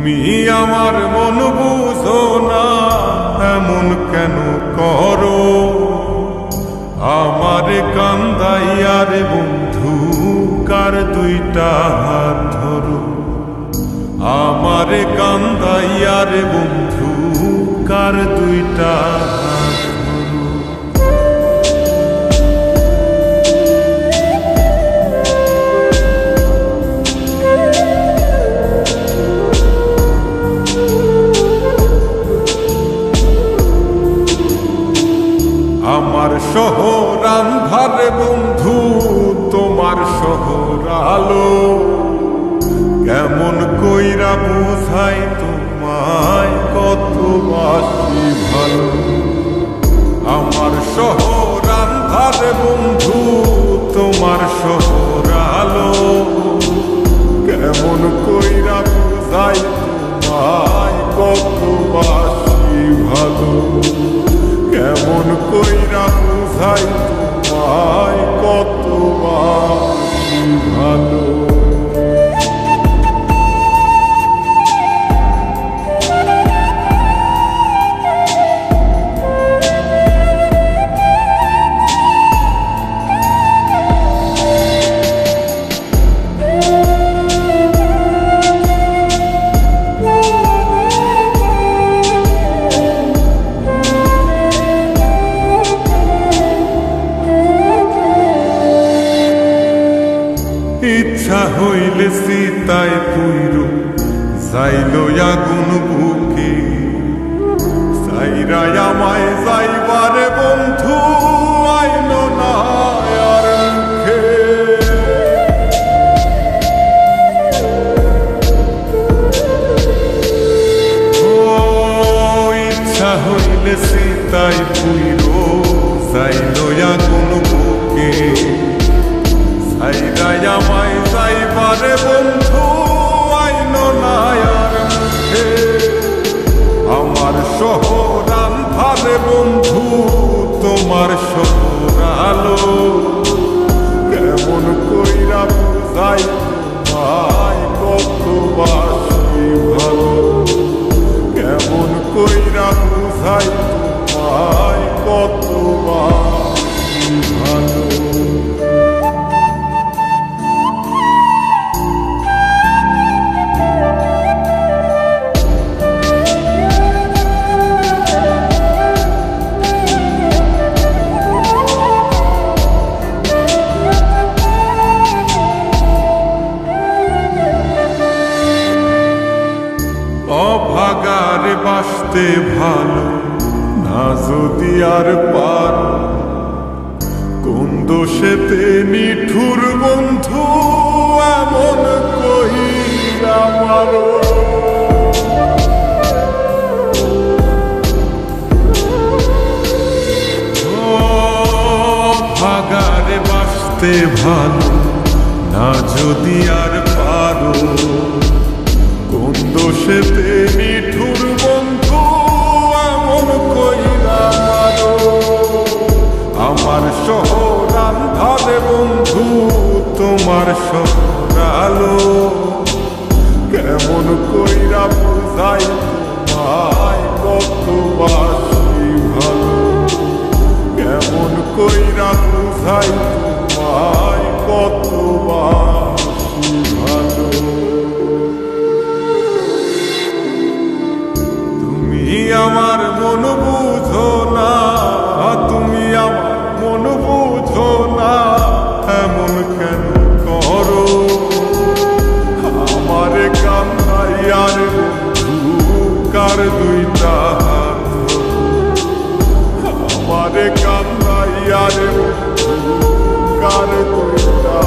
তুমি আমার মন বুঝো না, এমন কেন করো? আমার কান্দাইয়ার বন্ধু কার দুইটা হাত ধরো। আমার কান্দাইয়ার বন্ধু কার দুইটা হাত ধরো। আমার শহর আন্ধার বন্ধু, তোমার শহর আলো। কেমন কইরা বুঝাই তোমায় কত বাসি ভালো। আমার শহর আন্ধার বন্ধু, তোমার শহর আলো। কেমন কইরা বুঝাই তোমায় কত বাসি ভালো। কেমন কইরা বুঝাই তোমায় কত বাসি ভালো। ইচ্ছা হইলে সীতায় পুইর যাইল আগুন বুকে। সাইরা আমায় যাইবারে বন্ধু আইল না আর মুখে। ইচ্ছা হইলে সীতায় পুইর যাইল আগুন বুকে। আমায় যাইবারে বন্ধু আইন না আর মুখে। আমার শহর আন্ধারে বন্ধু, তোমার শহর আলো। কেমন কইরা বুঝাই তোমায় কত বাসি ভালো। কেমন কইরা বুঝাই তোমায় কত বাসি ভালো। অভাগারে বাসতে ভালো না যদি আর পার। কোন দোষেতে নিঠুর বন্ধু এমন কইরা মারো। অভাগারে বাসতে ভালো না যদি আর পারো। কোন দোষেতে নিঠুর বন্ধু এমন কইরা মারো। আমার শহর আন্ধারে বন্ধু, তোমার শহর আলো। কেমন কইরা বুঝাই তোমায় কত বাসি ভালো। কেমন কইরা বুঝাই তোমায় কত বাসি ভালো। আমার মন বুঝো না, তুমি আমার মন বুঝো না, এমন কেন করো? আমারে কান্দাইয়ার বন্ধু কার দুইটা হাত ধরো। আমারে কান্দাইয়ার বন্ধু কার দুইটা